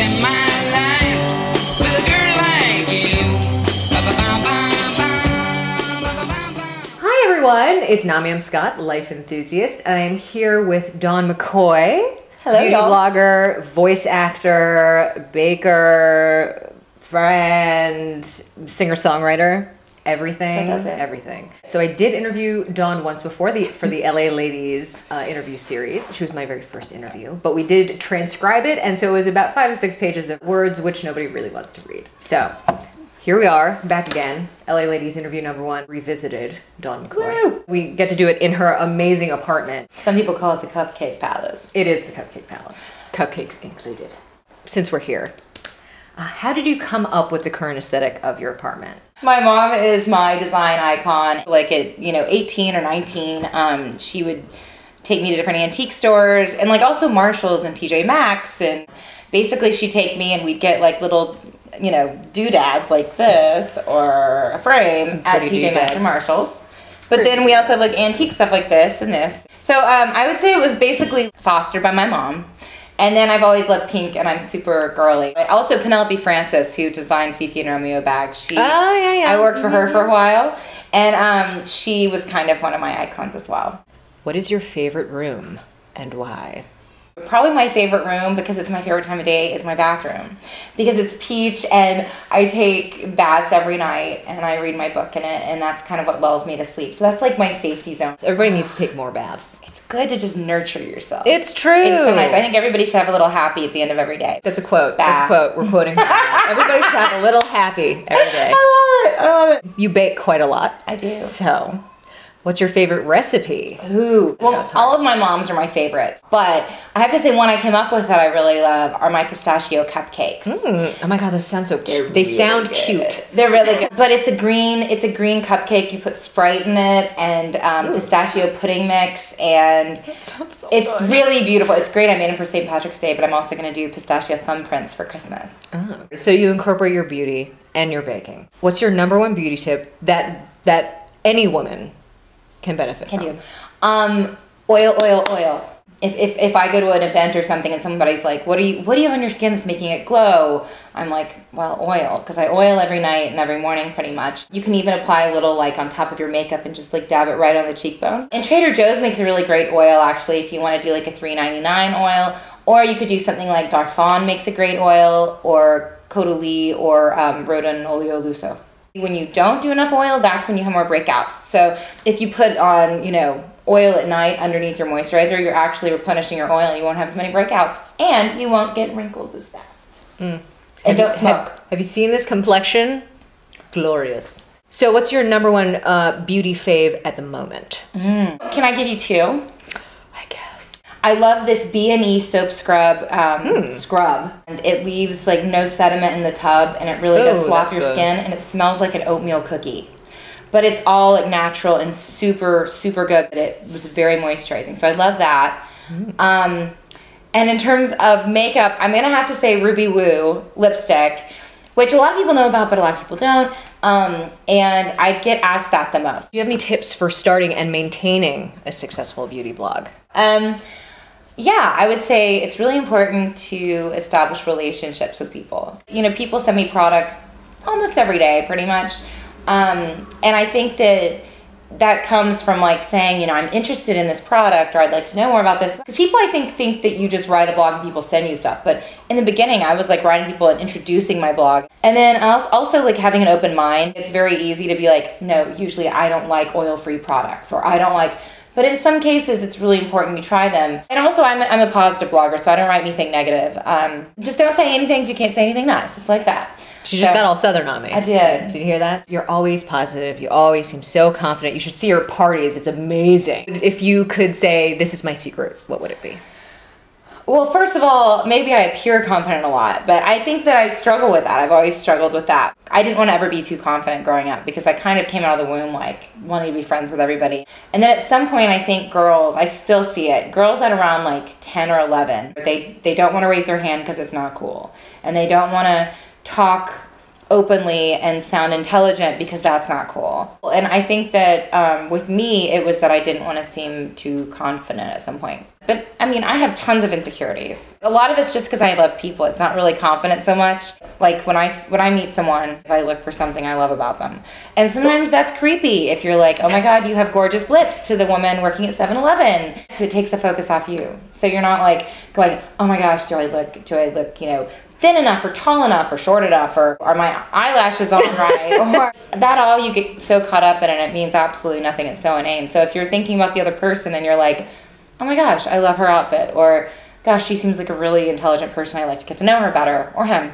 in my life with a girl like you. Hi everyone, it's Nami. I'm Scott, life enthusiast, and I'm here with Dawn McCoy. Hello, beauty blogger, voice actor, baker, friend, singer-songwriter, everything. That does it. Everything. So I did interview Dawn once before for the LA Ladies interview series. She was my very first interview, but we did transcribe it, and so it was about 5 to 6 pages of words which nobody really wants to read. So here we are, back again. LA Ladies interview #1, revisited Dawn McCoy. Woo! We get to do it in her amazing apartment. Some people call it the Cupcake Palace. It is the Cupcake Palace. Cupcakes included. Since we're here, how did you come up with the current aesthetic of your apartment? My mom is my design icon. Like at 18 or 19, she would take me to different antique stores and like also Marshalls and TJ Maxx, and basically she'd take me and we'd get like little doodads like this or a frame at TJ Maxx and Marshalls. But then we also have like antique stuff like this and this. So I would say it was basically fostered by my mom. And then I've always loved pink, and I'm super girly. Also, Penelope Francis, who designed Fifi and Romeo bags. I worked for her for a while, and she was kind of one of my icons as well. What is your favorite room and why? Probably my favorite room, because it's my favorite time of day, is my bathroom. Because it's peach, and I take baths every night, and I read my book in it, and that's kind of what lulls me to sleep. So that's like my safety zone. Everybody needs to take more baths. It's good to just nurture yourself. It's true. It's so nice. I think everybody should have a little happy at the end of every day. That's a quote. That's a quote. We're quoting her. Everybody should have a little happy every day. I love it. You bake quite a lot. I do. So, what's your favorite recipe? Ooh. Well, all of my mom's are my favorites. But I have to say one I came up with that I really love are my pistachio cupcakes. Oh my god, those sound so cute. They sound cute. They're really good. But it's a green cupcake. You put Sprite in it and pistachio pudding mix, and it's really beautiful. It's great. I made them for St. Patrick's Day, but I'm also going to do pistachio thumbprints for Christmas. Oh. So you incorporate your beauty and your baking. What's your #1 beauty tip that any woman can benefit from? Oil. If I go to an event or something and somebody's like, what do you have on your skin that's making it glow? I'm like, well, oil, because I oil every night and every morning pretty much. You can even apply a little like on top of your makeup and just like dab it right on the cheekbone. And Trader Joe's makes a really great oil actually if you want to do like a $3.99 oil, or you could do something like Darphin makes a great oil, or Caudalie, or Rodin Oleo Lusso. When you don't do enough oil, that's when you have more breakouts. So if you put on, oil at night underneath your moisturizer, you're actually replenishing your oil. You won't have as many breakouts, and you won't get wrinkles as fast. And don't smoke. Have you seen this complexion? Glorious. So what's your #1 beauty fave at the moment? Can I give you 2? I guess. I love this B&E soap scrub, and it leaves like no sediment in the tub, and it really does slough your skin, and it smells like an oatmeal cookie. But it's all like natural and super, super good. It was very moisturizing, so I love that. And in terms of makeup, I'm gonna have to say Ruby Woo lipstick, which a lot of people know about, but a lot of people don't. And I get asked that the most. Do you have any tips for starting and maintaining a successful beauty blog? Yeah, I would say it's really important to establish relationships with people. People send me products almost every day, pretty much. And I think that comes from like saying, I'm interested in this product, or I'd like to know more about this. Because people, I think that you just write a blog and people send you stuff. But in the beginning, I was like writing people and introducing my blog. And then also like having an open mind. It's very easy to be like, no, usually I don't like oil-free products, or I don't like... But in some cases, it's really important you try them. And also, I'm a positive blogger, so I don't write anything negative. Just don't say anything if you can't say anything nice. It's like that. She just got all Southern on me. I did. Did you hear that? You're always positive. You always seem so confident. You should see your parties. It's amazing. If you could say, this is my secret, what would it be? Well, first of all, maybe I appear confident a lot, but I think that I struggle with that. I've always struggled with that. I didn't want to ever be too confident growing up because I kind of came out of the womb like wanting to be friends with everybody. And then at some point, I think girls, I still see it, girls at around like 10 or 11, they don't want to raise their hand because it's not cool. And they don't want to talk openly and sound intelligent because that's not cool. And I think that with me, it was that I didn't want to seem too confident at some point. But I mean, I have tons of insecurities. A lot of it's just because I love people. It's not really confidence so much. Like when I meet someone, I look for something I love about them. And sometimes that's creepy if you're like, oh my God, you have gorgeous lips to the woman working at 7-Eleven. So it takes the focus off you. So you're not like going, oh my gosh, do I look, you know, thin enough or tall enough or short enough, or are my eyelashes on right? Or that all you get so caught up in, and it means absolutely nothing. It's so inane. So if you're thinking about the other person and you're like, oh my gosh, I love her outfit, or gosh, she seems like a really intelligent person, I'd like to get to know her better, or him,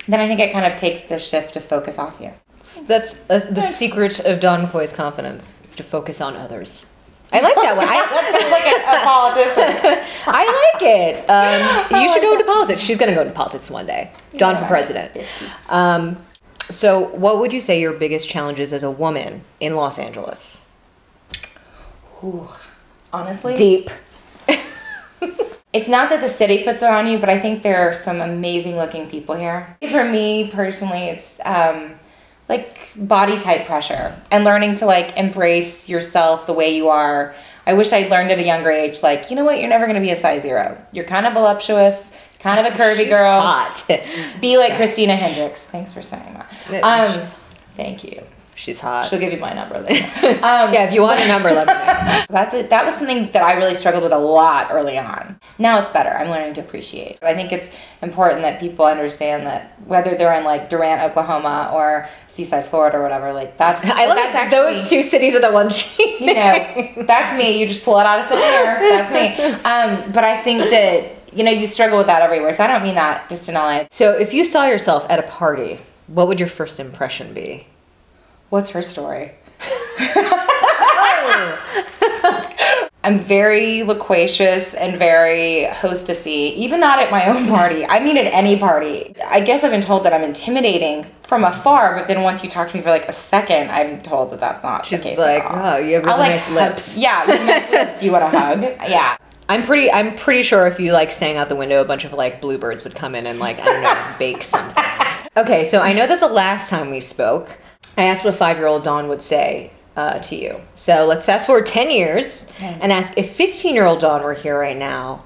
then I think it kind of takes the shift to focus off you. That's the secret of Dawn McCoy's confidence, is to focus on others. I like that one. That sounds like a politician. I like it. You should go into politics. She's going to go into politics one day. Dawn for president. So what would you say your biggest challenges as a woman in Los Angeles? Ooh, honestly? Deep. It's not that the city puts it on you, but I think there are some amazing looking people here. For me personally, it's like body type pressure and learning to like embrace yourself the way you are. I wish I'd learned at a younger age, like, you know what, you're never going to be a size 0. You're kind of voluptuous, kind of a curvy girl. Hot. Be like Christina Hendricks. Thanks for saying that. Thank you. She's hot. She'll give you my number later. Yeah, if you want a number, let me know. That's it. That was something that I really struggled with a lot early on. Now it's better. I'm learning to appreciate. But I think it's important that people understand that whether they're in like Durant, Oklahoma, or Seaside, Florida, or whatever, like that's I love that's actually, those two cities are the ones. You know, that's me. You just pull it out of thin air. That's me. But I think that you struggle with that everywhere. So I don't mean that just in LA. So if you saw yourself at a party, what would your first impression be? What's her story? I'm very loquacious and very hostessy, even not at my own party. I mean at any party. I guess I've been told that I'm intimidating from afar, but then once you talk to me for like a second, I'm told that that's not the case like, at all. oh, you have really nice lips. Yeah, you have nice lips. You want a hug? Yeah. I'm pretty sure if you like sang out the window, a bunch of like bluebirds would come in and like, I don't know, bake something. Okay, so I know that the last time we spoke, I asked what a 5-year-old Dawn would say to you. So let's fast forward 10 years and ask if 15-year-old Dawn were here right now,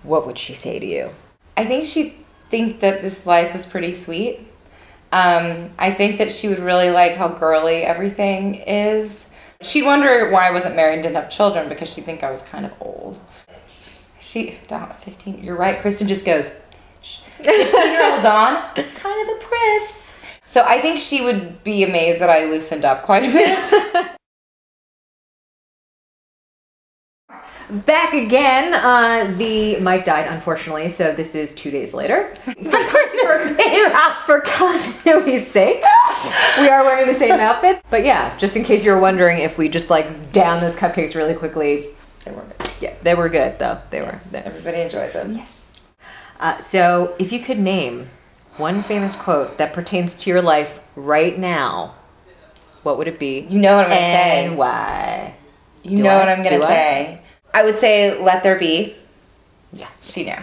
what would she say to you? I think she'd think that this life was pretty sweet. I think that she would really like how girly everything is. She'd wonder why I wasn't married and didn't have children, because she'd think I was kind of old. 15, you're right, Kristen just goes, 15-year-old Dawn, kind of a priss. So I think she would be amazed that I loosened up quite a bit. Back again. The mic died, unfortunately, so this is 2 days later. For continuity's sake, we are wearing the same outfits. But yeah, just in case you're wondering if we just like down those cupcakes really quickly, They were good. Yeah, they were good though. They were. Everybody enjoyed them. Yes. So if you could name one famous quote that pertains to your life right now, what would it be? You know what I'm going to say. And why? You know what I'm going to say. I would say, let there be. Yeah. She knew.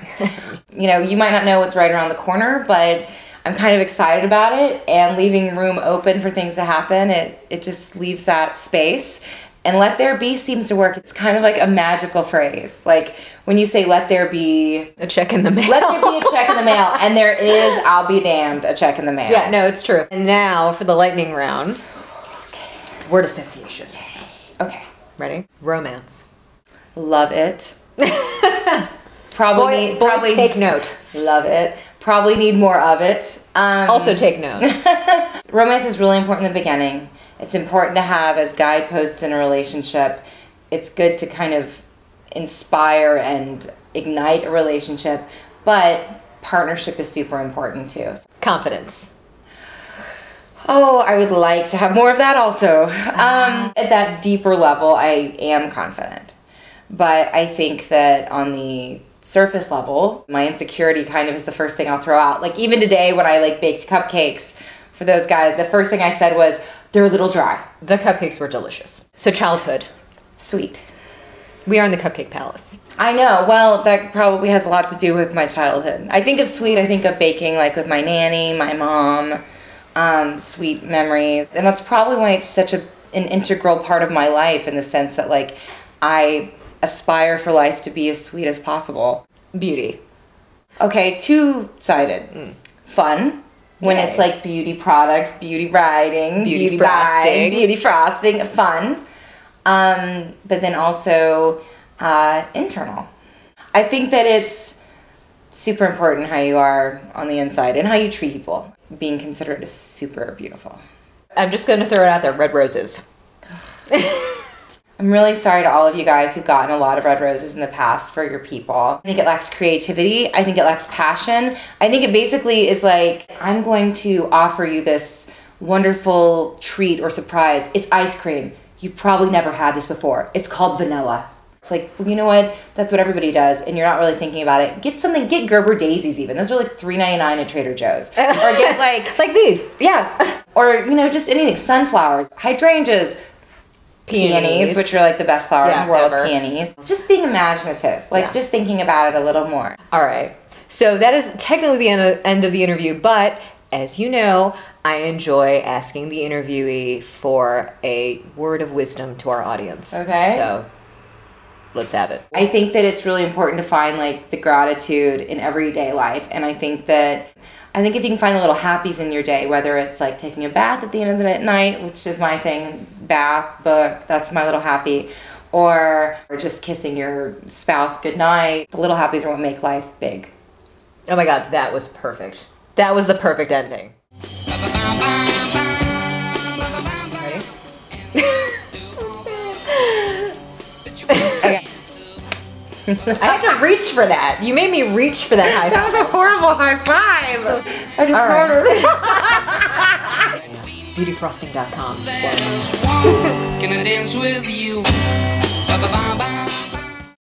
You might not know what's right around the corner, but I'm kind of excited about it, and leaving room open for things to happen. It just leaves that space. And let there be seems to work. It's kind of like a magical phrase. Like when you say let there be a check in the mail. Let there be a check in the mail. And there is, I'll be damned, a check in the mail. Yeah, no, it's true. And now for the lightning round. Word association. Okay. Ready? Romance. Love it. Probably take note. Love it. Probably need more of it. Also take note. Romance is really important in the beginning. It's important to have as guideposts in a relationship. It's good to kind of inspire and ignite a relationship, but partnership is super important too. Confidence. Oh, I would like to have more of that also. At that deeper level, I am confident. But I think that on the surface level, my insecurity kind of is the first thing I'll throw out. Like even today when I like baked cupcakes for those guys, the first thing I said was, they're a little dry. The cupcakes were delicious. So childhood. Sweet. We are in the Cupcake Palace. I know. Well, that probably has a lot to do with my childhood. I think of sweet, I think of baking like with my nanny, my mom, sweet memories. And that's probably why it's such an integral part of my life, in the sense that like I aspire for life to be as sweet as possible. Beauty. Okay, two-sided. Fun. When Yay. it's like beauty products, beauty writing, Beauty buying, frosting. beauty frosting, fun. But then also internal. I think that it's super important how you are on the inside and how you treat people. Being considerate is super beautiful. I'm just going to throw it out there. Red roses. I'm really sorry to all of you guys who've gotten a lot of red roses in the past for your people. I think it lacks creativity. I think it lacks passion. I think it basically is like, I'm going to offer you this wonderful treat or surprise. It's ice cream. You've probably never had this before. It's called vanilla. It's like, well, you know what? That's what everybody does, and you're not really thinking about it. Get Gerber daisies even. Those are like $3.99 at Trader Joe's. Or get like these. yeah. Or, you know, just anything. Sunflowers, hydrangeas, peonies, which are like the best flower in the world, ever. peonies. Just being imaginative, like just thinking about it a little more. All right. So that is technically the end of the interview, but as you know, I enjoy asking the interviewee for a word of wisdom to our audience. Okay. So let's have it. I think that it's really important to find like the gratitude in everyday life, and I think if you can find the little happies in your day, whether it's like taking a bath at the end of the night, which is my thing, bath, book, that's my little happy, or just kissing your spouse goodnight. The little happies are what make life big. Oh my God, that was perfect. That was the perfect ending. Ready? Okay. I had to reach for that. You made me reach for that high five. That was a horrible high five. I just ordered. Beautyfrosting.com. Can I dance with you? Ba-ba-ba-ba.